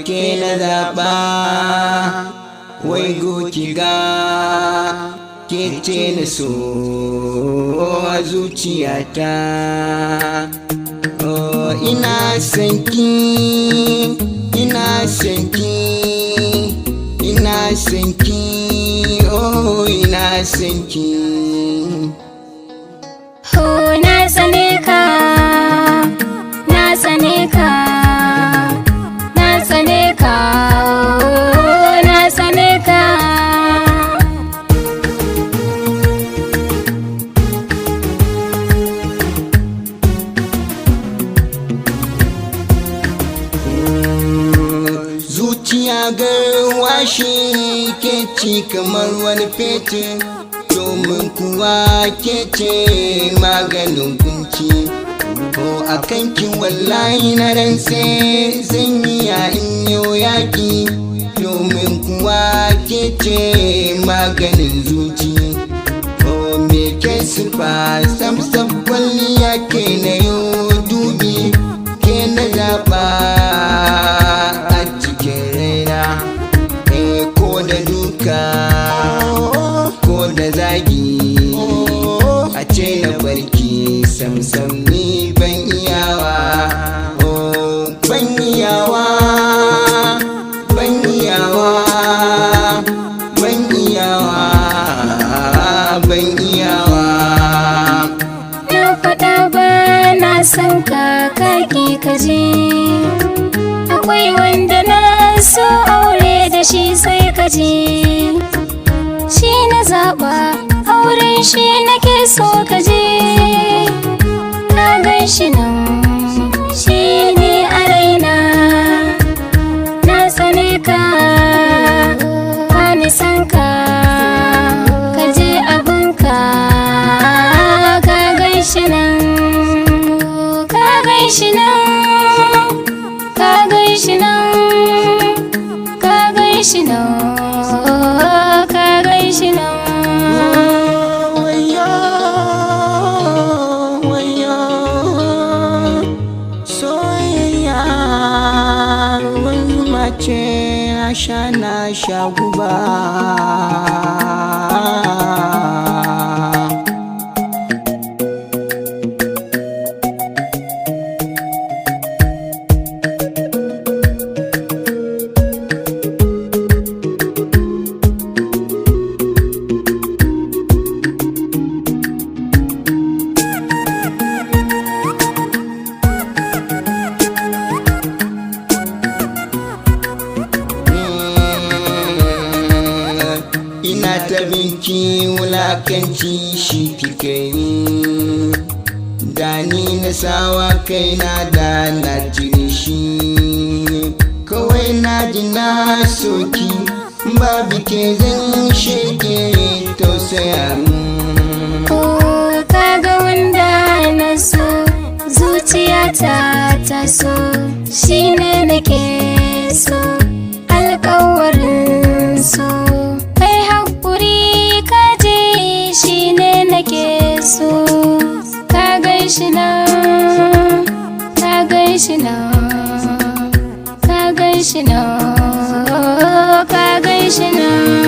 ke na zaɓa wai goki ga ke ce na so a zuciyata. Ina sanki, ina sanki, ina sanki, ina sanki. Na tsane ka, na tsane ka, na tsane ka, na tsane ka. Zuciya garwashi ke ci kamar wani fetur, domin kuwa ke ce maganin kunci. Ko a kanki wallahi na rantse zan yi in yau yaƙi, domin kuwa ke ce maganin zuci. Ko me ke sufa sam kwalliya ke na yau dubi, ke na zaɓa a cikin raina. Ko da duka ko da zagi a ce na barki sam ni ban iyawa. Ban iyawa, ban iyawa, ban iyawa, ban iyawa. Na faɗa ba na san ka kaki kaje, akwai wanda na so aure da shi sai kaje. Shi na zaɓa auren shi nake so kaje. Na gan shi nan shi ne a raina. Na tsane ka ba ni san ka, kaje abinka. Ka gan shi nan, ka gan shi nan, ka gan shi nan, ka gan shi nan, ka gan shi nan. Wayo, wayo, soyayya wani mace na sha guba. Ina ta binki wulakanci shi kike yi, da ni na sawa kaina da na jini shi. Kawai na ji na soki, babu ke zan shege tausaya min. Kaga wanda na so zuciyata ta so, shi ne nake so alƙawarin so. Kai haƙuri kaje shi ne nake so. Ka gan shi nan, ka gan shi nan, ka gan shi nan, ka gan shi nan.